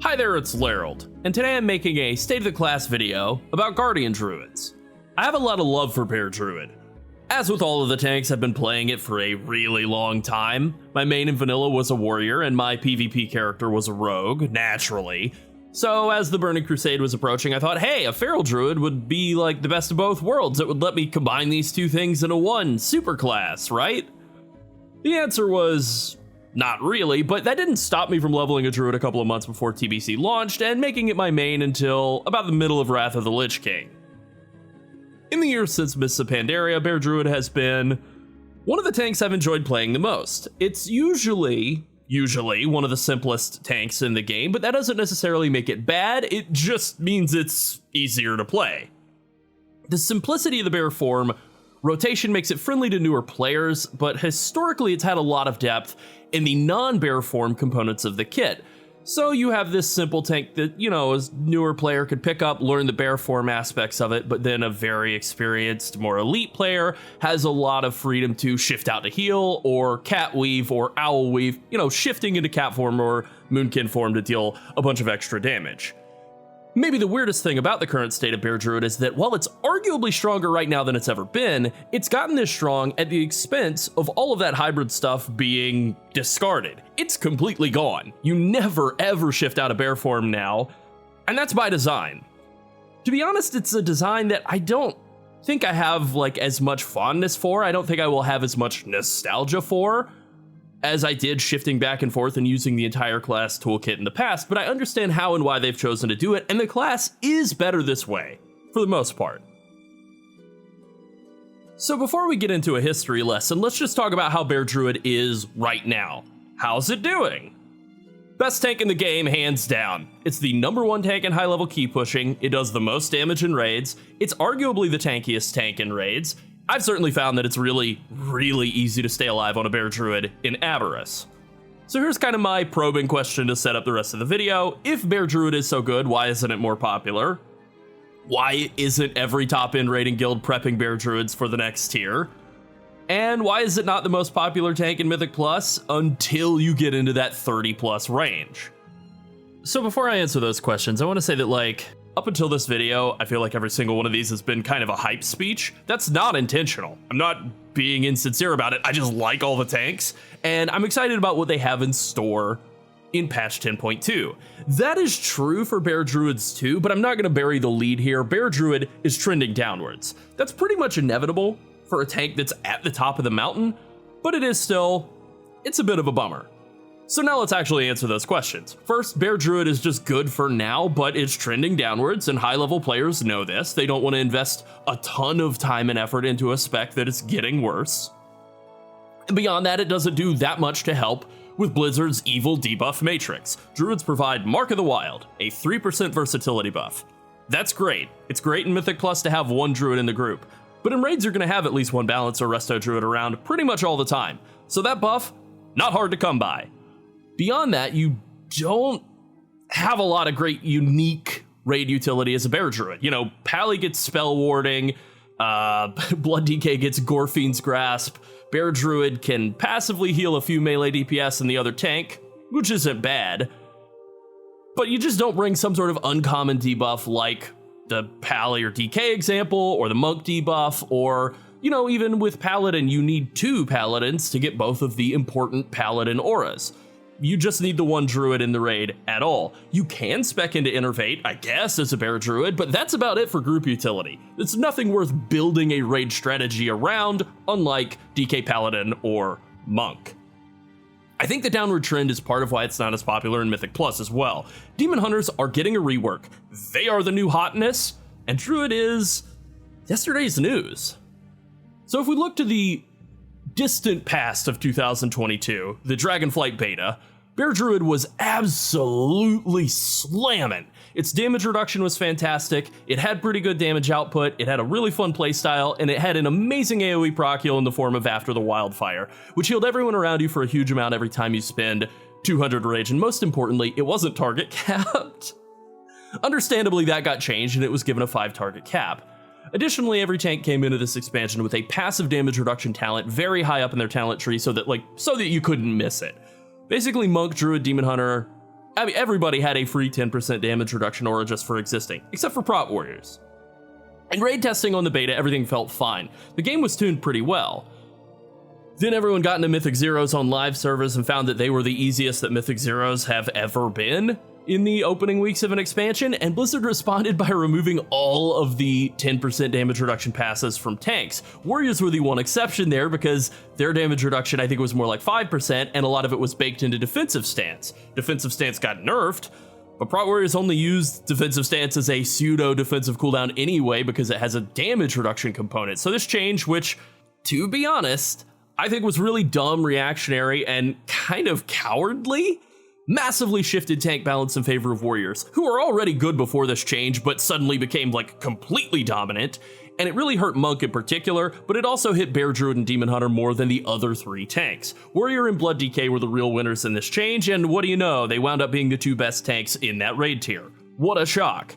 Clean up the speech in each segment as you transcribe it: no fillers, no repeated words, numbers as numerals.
Hi there, it's Llarold, and today I'm making a state of the class video about Guardian Druids. I have a lot of love for Bear Druid. As with all of the tanks, I've been playing it for a really long time. My main in vanilla was a warrior, and my PvP character was a rogue, naturally. So as the Burning Crusade was approaching, I thought, hey, a feral druid would be like the best of both worlds. It would let me combine these two things into one superclass, right? The answer was not really, but that didn't stop me from leveling a druid a couple of months before TBC launched and making it my main until about the middle of Wrath of the Lich King. In the years since Mists of Pandaria, Bear Druid has been one of the tanks I've enjoyed playing the most. It's usually one of the simplest tanks in the game, but that doesn't necessarily make it bad, it just means it's easier to play. The simplicity of the bear form rotation makes it friendly to newer players, but historically it's had a lot of depth in the non-bear form components of the kit. So you have this simple tank that, you know, a newer player could pick up, learn the bear form aspects of it, but then a very experienced, more elite player has a lot of freedom to shift out to heal, or cat weave, or owl weave, you know, shifting into cat form or moonkin form to deal a bunch of extra damage. Maybe the weirdest thing about the current state of Bear Druid is that while it's arguably stronger right now than it's ever been, it's gotten this strong at the expense of all of that hybrid stuff being discarded. It's completely gone. You never ever shift out of bear form now, and that's by design. To be honest, it's a design that I don't think I have like as much fondness for. I don't think I will have as much nostalgia for as I did shifting back and forth and using the entire class toolkit in the past, but I understand how and why they've chosen to do it, and the class is better this way, for the most part. So before we get into a history lesson, let's just talk about how Bear Druid is right now. How's it doing? Best tank in the game, hands down. It's the #1 tank in high level key pushing, it does the most damage in raids, it's arguably the tankiest tank in raids. I've certainly found that it's really easy to stay alive on a Bear Druid in Avarice. So here's kind of my probing question to set up the rest of the video. If Bear Druid is so good, why isn't it more popular? Why isn't every top end rating guild prepping Bear Druids for the next tier? And why is it not the most popular tank in Mythic Plus until you get into that 30+ range? So before I answer those questions, I want to say that, like, up until this video, I feel like every single one of these has been kind of a hype speech. That's not intentional. I'm not being insincere about it. I just like all the tanks, and I'm excited about what they have in store in patch 10.2. That is true for Bear Druids too, but I'm not going to bury the lead here. Bear Druid is trending downwards. That's pretty much inevitable for a tank that's at the top of the mountain, but it's a bit of a bummer. So now let's actually answer those questions. First, Bear Druid is just good for now, but it's trending downwards, and high-level players know this. They don't want to invest a ton of time and effort into a spec that is getting worse. And beyond that, it doesn't do that much to help with Blizzard's evil debuff matrix. Druids provide Mark of the Wild, a 3% versatility buff. That's great. It's great in Mythic Plus to have one Druid in the group, but in raids you're going to have at least one Balance or Resto Druid around pretty much all the time. So that buff, not hard to come by. Beyond that, you don't have a lot of great unique raid utility as a Bear Druid. You know, Pally gets Spell Warding, Blood DK gets Gorfiend's Grasp, Bear Druid can passively heal a few melee DPS in the other tank, which isn't bad, but you just don't bring some sort of uncommon debuff like the Pally or DK example, or the Monk debuff, or, you know, even with Paladin, you need 2 Paladins to get both of the important Paladin auras. You just need the one Druid in the raid at all. You can spec into Innervate, I guess, as a Bear Druid, but that's about it for group utility. It's nothing worth building a raid strategy around, unlike DK Paladin or Monk. I think the downward trend is part of why it's not as popular in Mythic Plus as well. Demon Hunters are getting a rework. They are the new hotness, and Druid is yesterday's news. So if we look to the distant past of 2022, the Dragonflight beta, Bear Druid was absolutely slamming. Its damage reduction was fantastic, it had pretty good damage output, it had a really fun playstyle, and it had an amazing AoE proc heal in the form of After the Wildfire, which healed everyone around you for a huge amount every time you spend 200 rage, and most importantly, it wasn't target capped. Understandably, that got changed and it was given a 5 target cap. Additionally, every tank came into this expansion with a passive damage reduction talent very high up in their talent tree so that you couldn't miss it. Basically, Monk, Druid, Demon Hunter, I mean, everybody had a free 10% damage reduction aura just for existing, except for prot warriors. In raid testing on the beta, everything felt fine. The game was tuned pretty well. Then everyone got into Mythic Zeros on live servers and found that they were the easiest that Mythic Zeros have ever been in the opening weeks of an expansion, and Blizzard responded by removing all of the 10% damage reduction passes from tanks. Warriors were the one exception there because their damage reduction I think was more like 5%, and a lot of it was baked into defensive stance. Defensive stance got nerfed, but Prot Warriors only used defensive stance as a pseudo defensive cooldown anyway because it has a damage reduction component. So this change, which, to be honest, I think was really dumb, reactionary, and kind of cowardly, massively shifted tank balance in favor of warriors, who were already good before this change, but suddenly became like completely dominant. And it really hurt Monk in particular, but it also hit Bear Druid and Demon Hunter more than the other three tanks. Warrior and Blood DK were the real winners in this change, and what do you know, they wound up being the two best tanks in that raid tier. What a shock.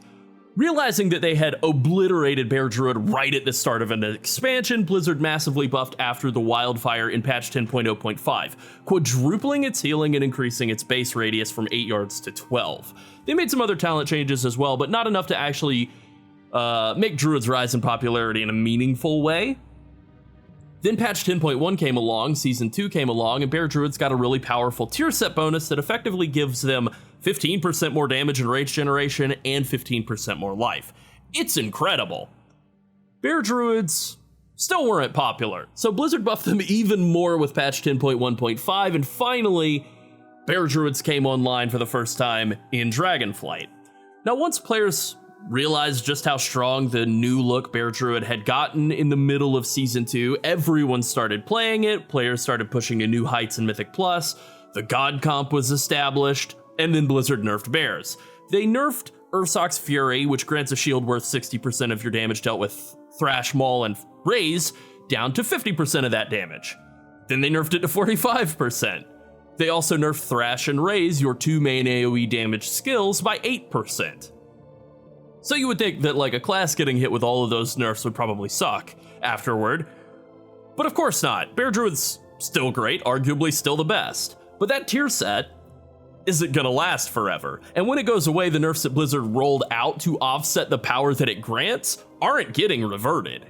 Realizing that they had obliterated Bear Druid right at the start of an expansion, Blizzard massively buffed after the Wildfire in patch 10.0.5, quadrupling its healing and increasing its base radius from 8 yards to 12. They made some other talent changes as well, but not enough to actually make Druids rise in popularity in a meaningful way. Then patch 10.1 came along, season 2 came along, and Bear Druids got a really powerful tier set bonus that effectively gives them 15% more damage and rage generation and 15% more life. It's incredible. Bear Druids still weren't popular, so Blizzard buffed them even more with patch 10.1.5, and finally, Bear Druids came online for the first time in Dragonflight. Now, once players realized just how strong the new look Bear Druid had gotten in the middle of Season 2, everyone started playing it, players started pushing to new heights in Mythic Plus, the God comp was established, and then Blizzard nerfed bears. They nerfed Ursock's Fury, which grants a shield worth 60% of your damage dealt with Thrash, Maul, and Raze, down to 50% of that damage. Then they nerfed it to 45%. They also nerfed Thrash and Raze, your two main AoE damage skills, by 8%. So you would think that like a class getting hit with all of those nerfs would probably suck afterward. But of course not. Bear Druid's still great, arguably still the best. But that tier set isn't gonna last forever. And when it goes away, the nerfs that Blizzard rolled out to offset the power that it grants aren't getting reverted.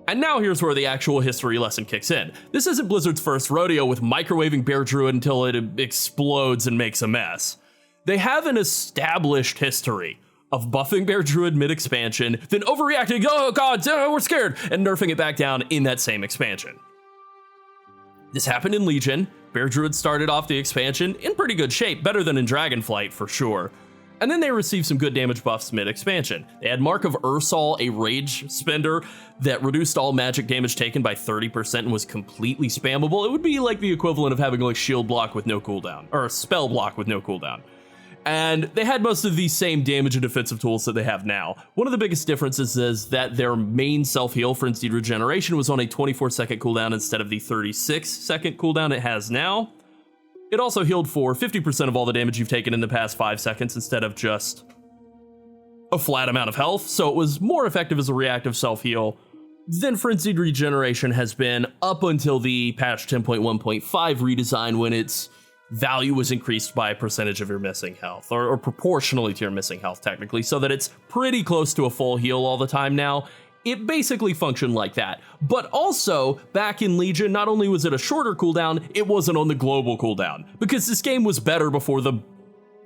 And now here's where the actual history lesson kicks in. This isn't Blizzard's first rodeo with microwaving Bear Druid until it explodes and makes a mess. They have an established history of buffing Bear Druid mid-expansion, then overreacting, oh god, we're scared, and nerfing it back down in that same expansion. This happened in Legion. Bear Druid started off the expansion in pretty good shape, better than in Dragonflight for sure. And then they received some good damage buffs mid-expansion. They had Mark of Ursol, a rage spender that reduced all magic damage taken by 30% and was completely spammable. It would be like the equivalent of having like shield block with no cooldown, or a spell block with no cooldown. And they had most of these same damage and defensive tools that they have now. One of the biggest differences is that their main self-heal, Frenzied Regeneration, was on a 24-second cooldown instead of the 36-second cooldown it has now. It also healed for 50% of all the damage you've taken in the past 5 seconds instead of just a flat amount of health, so it was more effective as a reactive self-heal than Frenzied Regeneration has been up until the patch 10.1.5 redesign, when its value was increased by a percentage of your missing health, or proportionally to your missing health technically, so that it's pretty close to a full heal all the time now. It basically functioned like that. But also, back in Legion, not only was it a shorter cooldown, it wasn't on the global cooldown, because this game was better before the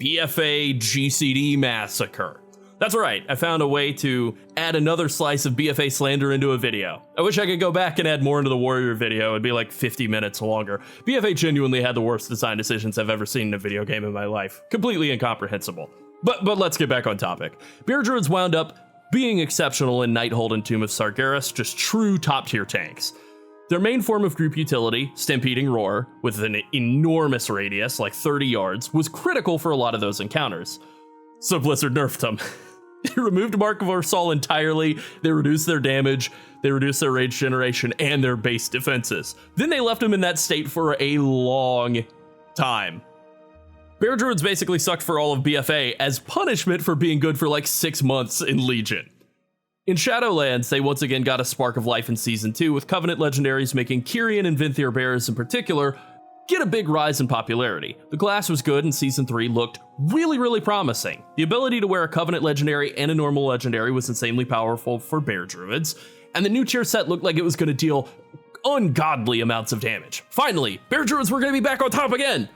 BFA GCD massacre. That's right, I found a way to add another slice of BFA slander into a video. I wish I could go back and add more into the Warrior video. It'd be like 50 minutes longer. BFA genuinely had the worst design decisions I've ever seen in a video game in my life. Completely incomprehensible. But let's get back on topic. Bear Druids wound up being exceptional in Nighthold and Tomb of Sargeras, just true top-tier tanks. Their main form of group utility, Stampeding Roar, with an enormous radius, like 30 yards, was critical for a lot of those encounters. So Blizzard nerfed them. They removed Mark of Ursol entirely, they reduced their damage, they reduced their rage generation, and their base defenses. Then they left them in that state for a long time. Bear Druids basically sucked for all of BFA as punishment for being good for like 6 months in Legion. In Shadowlands, they once again got a spark of life in Season 2, with Covenant legendaries making Kyrian and Venthyr bears in particular get a big rise in popularity. The class was good and Season 3 looked really promising. The ability to wear a Covenant Legendary and a normal Legendary was insanely powerful for Bear Druids, and the new tier set looked like it was going to deal ungodly amounts of damage. Finally, Bear Druids were going to be back on top again!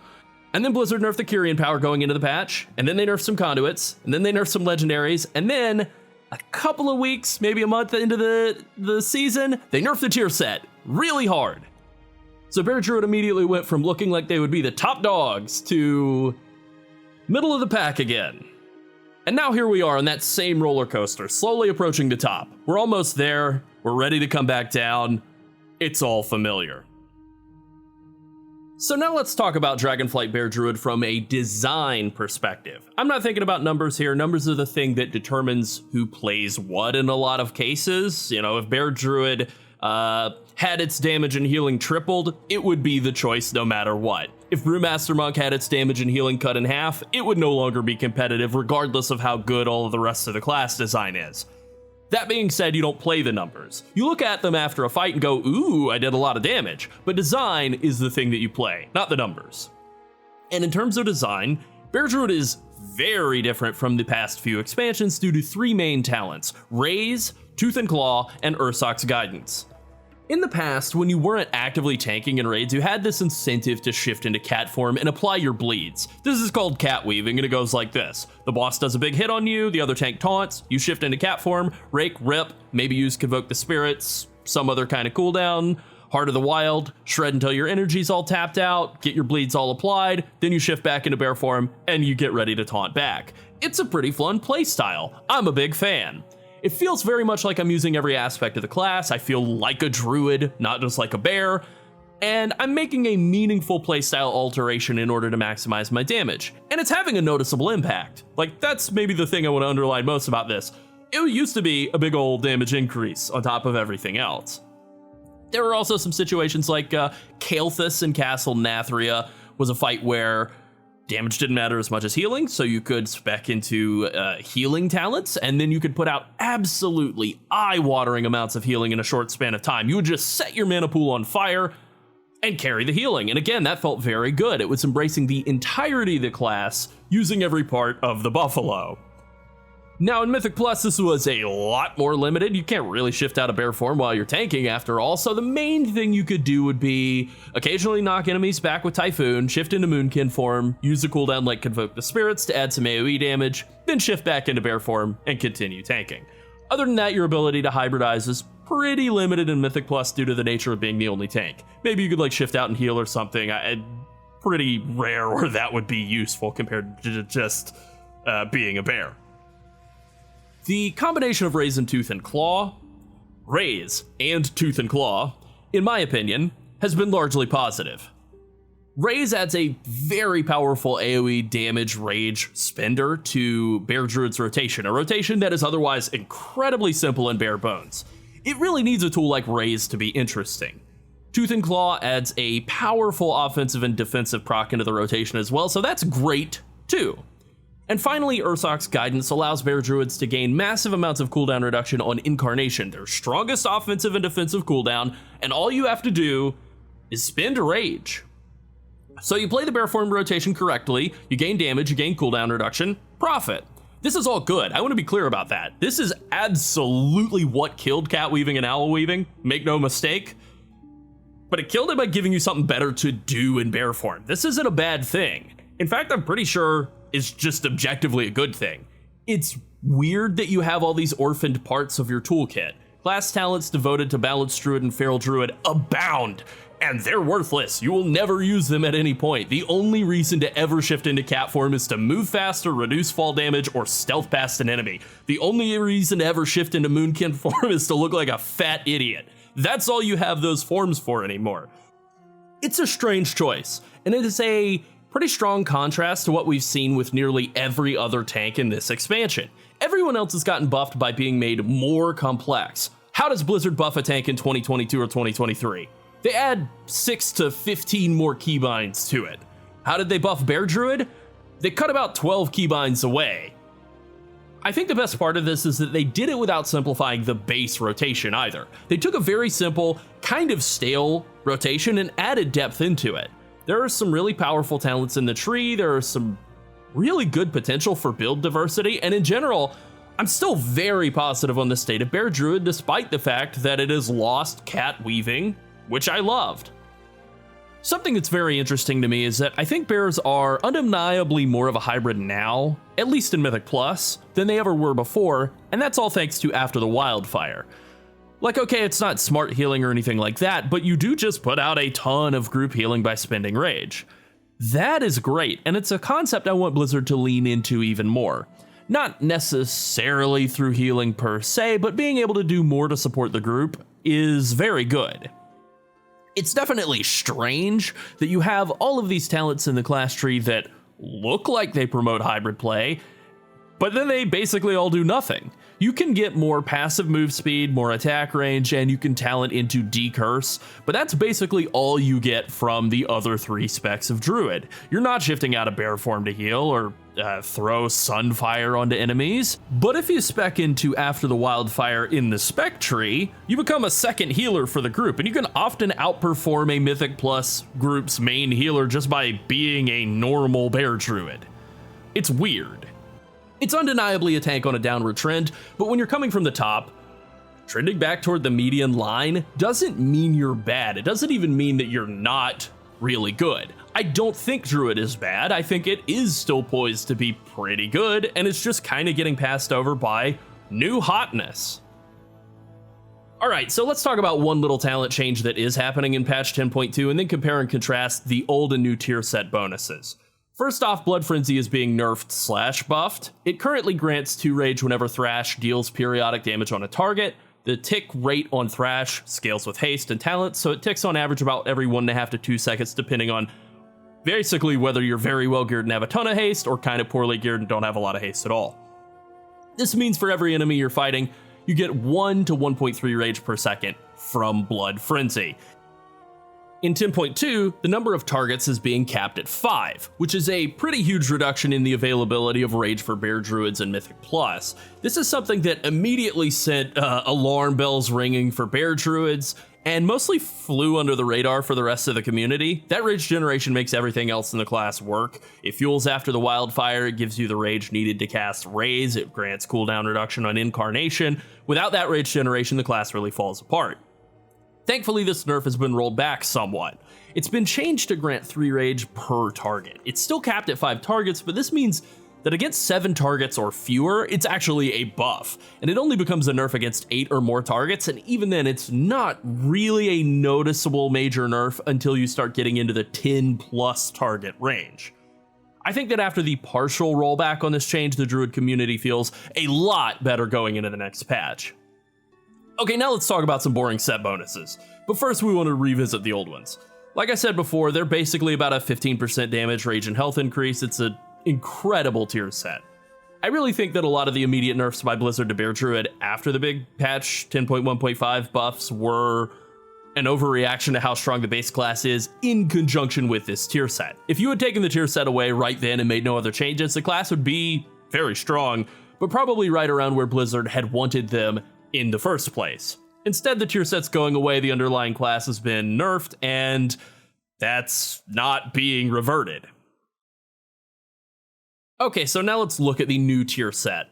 And then Blizzard nerfed the Kyrian power going into the patch, and then they nerfed some conduits, and then they nerfed some legendaries, and then a couple of weeks, maybe a month into the season, they nerfed the tier set really hard. So Bear Druid immediately went from looking like they would be the top dogs to middle of the pack again. And now here we are on that same roller coaster, slowly approaching the top. We're almost there, we're ready to come back down. It's all familiar. So now let's talk about Dragonflight Bear Druid from a design perspective. I'm not thinking about numbers here. Numbers are the thing that determines who plays what in a lot of cases. You know, if Bear Druid had its damage and healing tripled, it would be the choice no matter what. If Brewmaster Monk had its damage and healing cut in half, it would no longer be competitive regardless of how good all of the rest of the class design is. That being said, you don't play the numbers. You look at them after a fight and go, ooh, I did a lot of damage. But design is the thing that you play, not the numbers. And in terms of design, Bear Druid is very different from the past few expansions due to three main talents: Raise, Tooth and Claw, and Ursoc's Guidance. In the past, when you weren't actively tanking in raids, you had this incentive to shift into cat form and apply your bleeds. This is called cat weaving, and it goes like this. The boss does a big hit on you, the other tank taunts, you shift into cat form, rake, rip, maybe use Convoke the Spirits, some other kind of cooldown, Heart of the Wild, shred until your energy's all tapped out, get your bleeds all applied, then you shift back into bear form, and you get ready to taunt back. It's a pretty fun playstyle. I'm a big fan. It feels very much like I'm using every aspect of the class. I feel like a druid, not just like a bear, and I'm making a meaningful playstyle alteration in order to maximize my damage, and it's having a noticeable impact. Like, that's maybe the thing I want to underline most about this. It used to be a big old damage increase on top of everything else. There were also some situations like Kael'thas in Castle Nathria was a fight where damage didn't matter as much as healing, so you could spec into healing talents, and then you could put out absolutely eye-watering amounts of healing in a short span of time. You would just set your mana pool on fire and carry the healing. And again, that felt very good. It was embracing the entirety of the class, using every part of the buffalo. Now in Mythic Plus, this was a lot more limited. You can't really shift out of bear form while you're tanking after all, so the main thing you could do would be occasionally knock enemies back with Typhoon, shift into Moonkin form, use a cooldown like Convoke the Spirits to add some AoE damage, then shift back into bear form and continue tanking. Other than that, your ability to hybridize is pretty limited in Mythic Plus due to the nature of being the only tank. Maybe you could like shift out and heal or something. Pretty rare where that would be useful compared to just being a bear. The combination of Raise and Tooth and Claw, Raise and Tooth and Claw, in my opinion, has been largely positive. Raise adds a very powerful AoE damage rage spender to Bear Druid's rotation, a rotation that is otherwise incredibly simple and bare bones. It really needs a tool like Raise to be interesting. Tooth and Claw adds a powerful offensive and defensive proc into the rotation as well, so that's great too. And finally, Ursoc's Guidance allows Bear Druids to gain massive amounts of cooldown reduction on Incarnation, their strongest offensive and defensive cooldown, and all you have to do is spend Rage. So you play the bear form rotation correctly, you gain damage, you gain cooldown reduction, profit. This is all good. I want to be clear about that. This is absolutely what killed cat weaving and owl weaving, make no mistake. But it killed it by giving you something better to do in bear form. This isn't a bad thing. In fact, I'm pretty sure it's just objectively a good thing. It's weird that you have all these orphaned parts of your toolkit. Class talents devoted to Balanced Druid and Feral Druid abound, and they're worthless. You will never use them at any point. The only reason to ever shift into cat form is to move faster, reduce fall damage, or stealth past an enemy. The only reason to ever shift into Moonkin form is to look like a fat idiot. That's all you have those forms for anymore. It's a strange choice, and it is a pretty strong contrast to what we've seen with nearly every other tank in this expansion. Everyone else has gotten buffed by being made more complex. How does Blizzard buff a tank in 2022 or 2023? They add 6 to 15 more keybinds to it. How did they buff Bear Druid? They cut about 12 keybinds away. I think the best part of this is that they did it without simplifying the base rotation either. They took a very simple, kind of stale rotation and added depth into it. There are some really powerful talents in the tree, there are some really good potential for build diversity, and in general, I'm still very positive on the state of Bear Druid despite the fact that it has lost cat weaving, which I loved. Something that's very interesting to me is that I think bears are undeniably more of a hybrid now, at least in Mythic Plus, than they ever were before, and that's all thanks to After the Wildfire. Like, okay, it's not smart healing or anything like that, but you do just put out a ton of group healing by spending rage. That is great, and it's a concept I want Blizzard to lean into even more. Not necessarily through healing per se, but being able to do more to support the group is very good. It's definitely strange that you have all of these talents in the class tree that look like they promote hybrid play, but then they basically all do nothing. You can get more passive move speed, more attack range, and you can talent into decurse, but that's basically all you get from the other 3 specs of Druid. You're not shifting out of bear form to heal or throw Sunfire onto enemies, but if you spec into After the Wildfire in the spec tree, you become a second healer for the group, and you can often outperform a Mythic Plus group's main healer just by being a normal Bear Druid. It's weird. It's undeniably a tank on a downward trend, but when you're coming from the top, trending back toward the median line doesn't mean you're bad. It doesn't even mean that you're not really good. I don't think Druid is bad. I think it is still poised to be pretty good, and it's just kind of getting passed over by new hotness. Alright, so let's talk about one little talent change that is happening in patch 10.2 and then compare and contrast the old and new tier set bonuses. First off, Blood Frenzy is being nerfed/buffed. It currently grants 2 rage whenever Thrash deals periodic damage on a target. The tick rate on Thrash scales with haste and talent, so it ticks on average about every 1.5 to 2 seconds depending on basically whether you're very well geared and have a ton of haste or kind of poorly geared and don't have a lot of haste at all. This means for every enemy you're fighting, you get 1 to 1.3 rage per second from Blood Frenzy. In 10.2, the number of targets is being capped at 5, which is a pretty huge reduction in the availability of rage for Bear Druids and Mythic Plus. This is something that immediately sent alarm bells ringing for Bear Druids, and mostly flew under the radar for the rest of the community. That rage generation makes everything else in the class work. It fuels After the Wildfire, it gives you the rage needed to cast Raise, it grants cooldown reduction on Incarnation. Without that rage generation, the class really falls apart. Thankfully, this nerf has been rolled back somewhat. It's been changed to grant 3 rage per target. It's still capped at 5 targets, but this means that against 7 targets or fewer, it's actually a buff, and it only becomes a nerf against 8 or more targets, and even then, it's not really a noticeable major nerf until you start getting into the 10 plus target range. I think that after the partial rollback on this change, the Druid community feels a lot better going into the next patch. Okay, now let's talk about some boring set bonuses. But first we want to revisit the old ones. Like I said before, they're basically about a 15% damage, rage, and health increase. It's an incredible tier set. I really think that a lot of the immediate nerfs by Blizzard to Bear Druid after the big patch 10.1.5 buffs were an overreaction to how strong the base class is in conjunction with this tier set. If you had taken the tier set away right then and made no other changes, the class would be very strong, but probably right around where Blizzard had wanted them in the first place. Instead, the tier set's going away, the underlying class has been nerfed, and that's not being reverted. Okay, so now let's look at the new tier set.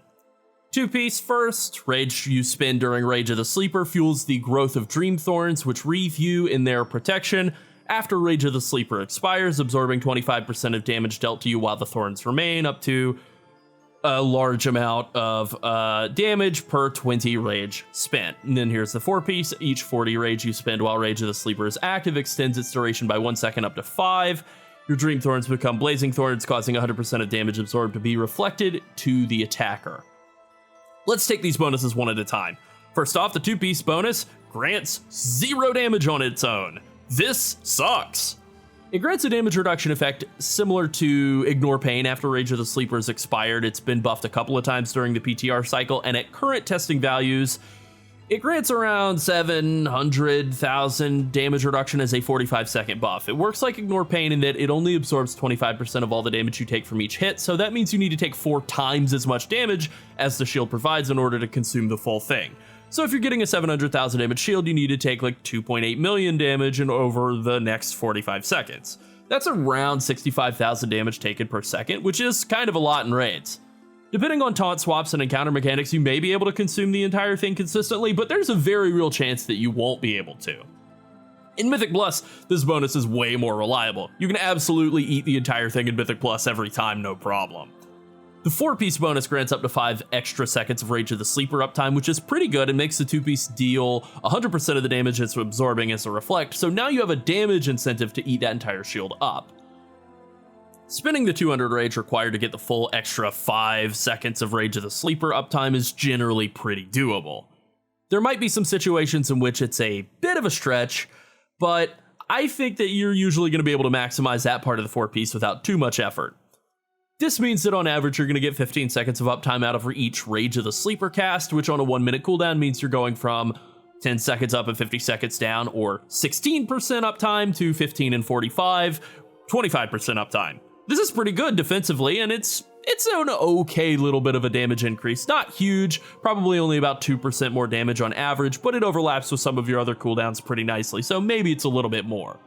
2-piece first, rage you spend during Rage of the Sleeper fuels the growth of Dream Thorns, which wreath you in their protection. After Rage of the Sleeper expires, absorbing 25% of damage dealt to you while the thorns remain, up to a large amount of damage per 20 rage spent. And then here's the 4-piece. Each 40 rage you spend while Rage of the Sleeper is active extends its duration by 1 second up to 5. Your Dream Thorns become Blazing Thorns, causing 100% of damage absorbed to be reflected to the attacker. Let's take these bonuses one at a time. First off, the 2-piece bonus grants 0 damage on its own. This sucks. It grants a damage reduction effect similar to Ignore Pain after Rage of the Sleeper is expired. It's been buffed a couple of times during the PTR cycle, and at current testing values, it grants around 700,000 damage reduction as a 45-second buff. It works like Ignore Pain in that it only absorbs 25% of all the damage you take from each hit, so that means you need to take 4 times as much damage as the shield provides in order to consume the full thing. So if you're getting a 700,000 damage shield, you need to take like 2.8 million damage in over the next 45 seconds. That's around 65,000 damage taken per second, which is kind of a lot in raids. Depending on taunt swaps and encounter mechanics, you may be able to consume the entire thing consistently, but there's a very real chance that you won't be able to. In Mythic Plus, this bonus is way more reliable. You can absolutely eat the entire thing in Mythic Plus every time, no problem. The 4-piece bonus grants up to 5 extra seconds of Rage of the Sleeper uptime, which is pretty good and makes the 2-piece deal 100% of the damage it's absorbing as a reflect, so now you have a damage incentive to eat that entire shield up. Spending the 200 Rage required to get the full extra 5 seconds of Rage of the Sleeper uptime is generally pretty doable. There might be some situations in which it's a bit of a stretch, but I think that you're usually going to be able to maximize that part of the 4-piece without too much effort. This means that on average you're going to get 15 seconds of uptime out of each Rage of the Sleeper cast, which on a 1-minute cooldown means you're going from 10 seconds up and 50 seconds down, or 16% uptime to 15 and 45, 25% uptime. This is pretty good defensively, and it's an okay little bit of a damage increase. Not huge, probably only about 2% more damage on average, but it overlaps with some of your other cooldowns pretty nicely, so maybe it's a little bit more.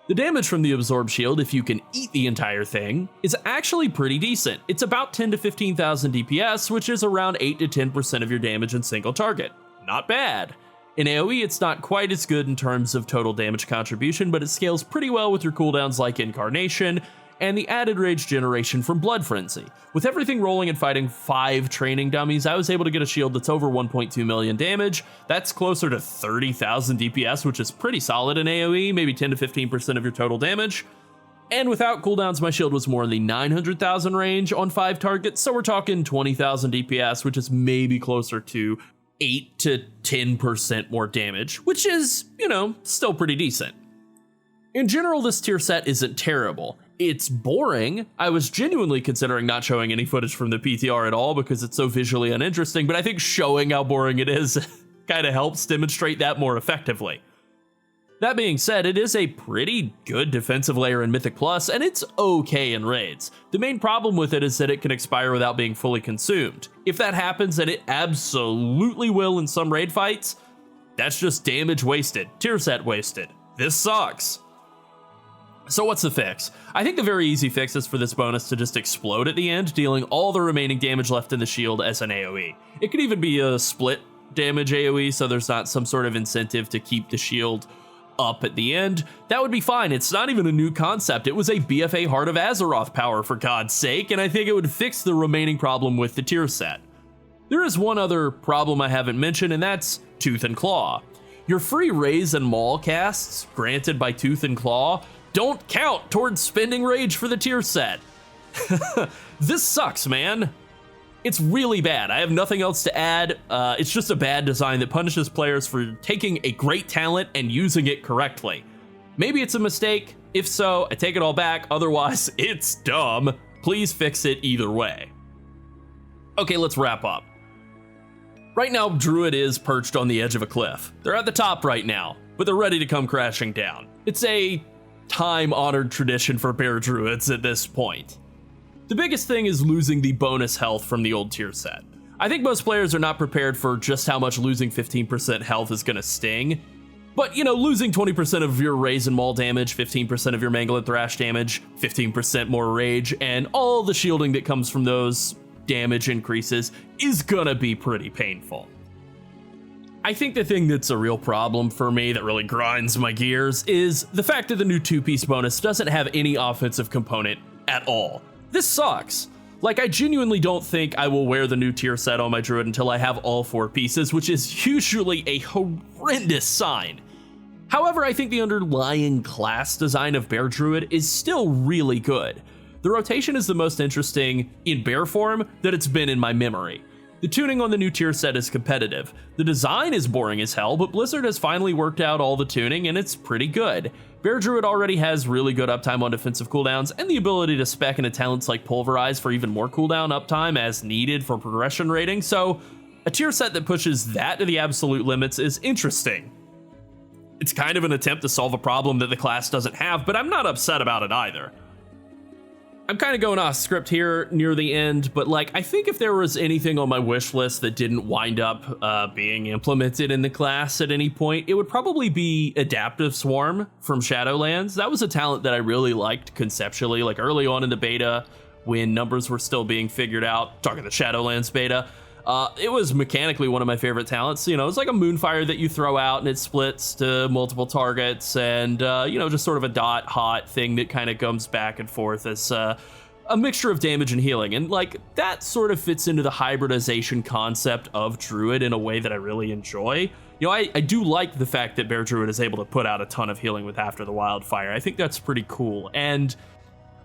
The damage from the Absorb Shield, if you can eat the entire thing, is actually pretty decent. It's about 10 to 15,000 DPS, which is around 8 to 10% of your damage in single target. Not bad. In AoE, it's not quite as good in terms of total damage contribution, but it scales pretty well with your cooldowns like Incarnation, and the added rage generation from Blood Frenzy. With everything rolling and fighting 5 training dummies, I was able to get a shield that's over 1.2 million damage. That's closer to 30,000 DPS, which is pretty solid in AoE, maybe 10 to 15% of your total damage. And without cooldowns, my shield was more in the 900,000 range on 5 targets, so we're talking 20,000 DPS, which is maybe closer to 8 to 10% more damage, which is, still pretty decent. In general, this tier set isn't terrible. It's boring. I was genuinely considering not showing any footage from the PTR at all because it's so visually uninteresting, but I think showing how boring it is kind of helps demonstrate that more effectively. That being said, it is a pretty good defensive layer in Mythic Plus, and it's okay in raids. The main problem with it is that it can expire without being fully consumed. If that happens, and it absolutely will in some raid fights, that's just damage wasted, tier set wasted. This sucks. So what's the fix? I think the very easy fix is for this bonus to just explode at the end, dealing all the remaining damage left in the shield as an AoE. It could even be a split damage AoE, so there's not some sort of incentive to keep the shield up at the end. That would be fine. It's not even a new concept. It was a BFA Heart of Azeroth power, for God's sake, and I think it would fix the remaining problem with the tier set. There is one other problem I haven't mentioned, and that's Tooth and Claw. Your free Raise and Maul casts, granted by Tooth and Claw, don't count towards spending rage for the tier set. This sucks, man. It's really bad. I have nothing else to add. It's just a bad design that punishes players for taking a great talent and using it correctly. Maybe it's a mistake. If so, I take it all back. Otherwise, it's dumb. Please fix it either way. Okay, let's wrap up. Right now, Druid is perched on the edge of a cliff. They're at the top right now, but they're ready to come crashing down. It's a time-honored tradition for bear druids at this point. The biggest thing is losing the bonus health from the old tier set. I think most players are not prepared for just how much losing 15% health is gonna sting. But, losing 20% of your Raise and Maul damage, 15% of your Mangle and Thrash damage, 15% more rage, and all the shielding that comes from those damage increases is gonna be pretty painful. I think the thing that's a real problem for me that really grinds my gears is the fact that the new 2-piece bonus doesn't have any offensive component at all. This sucks. I genuinely don't think I will wear the new tier set on my Druid until I have all 4 pieces, which is usually a horrendous sign. However, I think the underlying class design of Bear Druid is still really good. The rotation is the most interesting in bear form that it's been in my memory. The tuning on the new tier set is competitive. The design is boring as hell, but Blizzard has finally worked out all the tuning and it's pretty good. Bear Druid already has really good uptime on defensive cooldowns and the ability to spec into talents like Pulverize for even more cooldown uptime as needed for progression rating, so a tier set that pushes that to the absolute limits is interesting. It's kind of an attempt to solve a problem that the class doesn't have, but I'm not upset about it either. I'm kind of going off script here near the end, but like, I think if there was anything on my wish list that didn't wind up being implemented in the class at any point, it would probably be Adaptive Swarm from Shadowlands. That was a talent that I really liked conceptually, like early on in the beta when numbers were still being figured out, talking the Shadowlands beta. It was mechanically one of my favorite talents. You know, it's like a Moonfire that you throw out and it splits to multiple targets, and you know, just sort of a dot hot thing that kind of comes back and forth as a mixture of damage and healing. And like, that sort of fits into the hybridization concept of Druid in a way that I really enjoy. You know, I do like the fact that Bear Druid is able to put out a ton of healing with After the Wildfire. I think that's pretty cool. And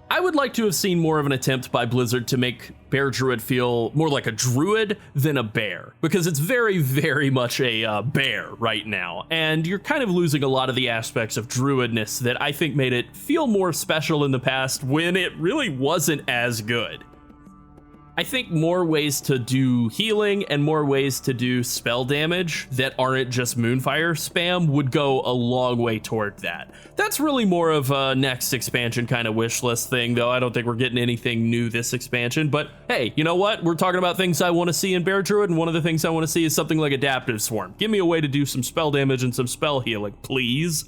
I would like to have seen more of an attempt by Blizzard to make Bear Druid feel more like a druid than a bear, because it's very, very much a bear right now, and you're kind of losing a lot of the aspects of druidness that I think made it feel more special in the past when it really wasn't as good. I think more ways to do healing and more ways to do spell damage that aren't just Moonfire spam would go a long way toward that. That's really more of a next expansion kind of wish list thing, though. I don't think we're getting anything new this expansion, but hey, you know what? We're talking about things I want to see in Bear Druid, and one of the things I want to see is something like Adaptive Swarm. Give me a way to do some spell damage and some spell healing, please.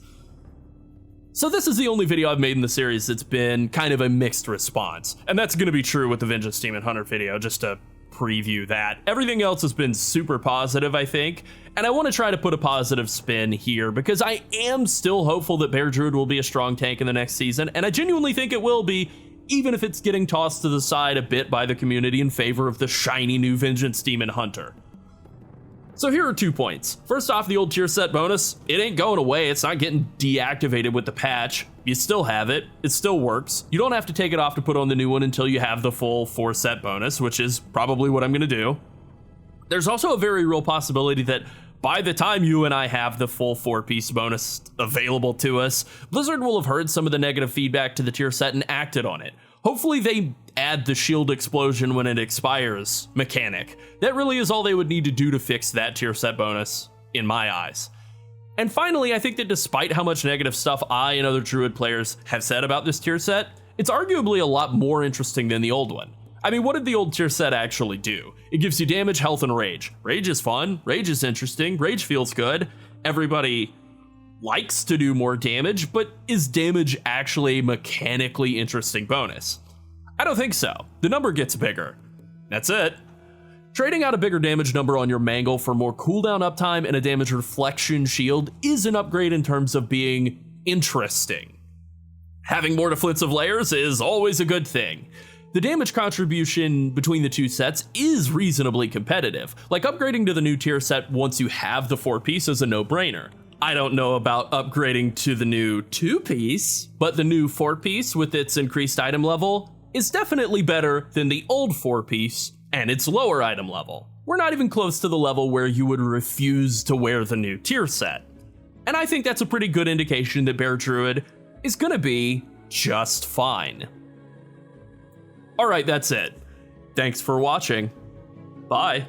So this is the only video I've made in the series that's been kind of a mixed response, and that's going to be true with the Vengeance Demon Hunter video, just to preview that. Everything else has been super positive, I think, and I want to try to put a positive spin here because I am still hopeful that Bear Druid will be a strong tank in the next season, and I genuinely think it will be, even if it's getting tossed to the side a bit by the community in favor of the shiny new Vengeance Demon Hunter. So here are 2 points. First off, the old tier set bonus, it ain't going away. It's not getting deactivated with the patch. You still have it. It still works. You don't have to take it off to put on the new one until you have the full 4 set bonus, which is probably what I'm going to do. There's also a very real possibility that by the time you and I have the full 4-piece bonus available to us, Blizzard will have heard some of the negative feedback to the tier set and acted on it. Hopefully they add the shield explosion when it expires mechanic. That really is all they would need to do to fix that tier set bonus, in my eyes. And finally, I think that despite how much negative stuff I and other Druid players have said about this tier set, it's arguably a lot more interesting than the old one. I mean, what did the old tier set actually do? It gives you damage, health, and rage. Rage is fun, rage is interesting, rage feels good. Everybody likes to do more damage, but is damage actually a mechanically interesting bonus? I don't think so. The number gets bigger. That's it. Trading out a bigger damage number on your Mangle for more cooldown uptime and a damage reflection shield is an upgrade in terms of being interesting. Having more defensive layers is always a good thing. The damage contribution between the 2 sets is reasonably competitive. Like, upgrading to the new tier set once you have the 4-piece is a no-brainer. I don't know about upgrading to the new 2-piece, but the new 4-piece with its increased item level is definitely better than the old 4-piece and its lower item level. We're not even close to the level where you would refuse to wear the new tier set. And I think that's a pretty good indication that Bear Druid is gonna be just fine. Alright, that's it. Thanks for watching. Bye.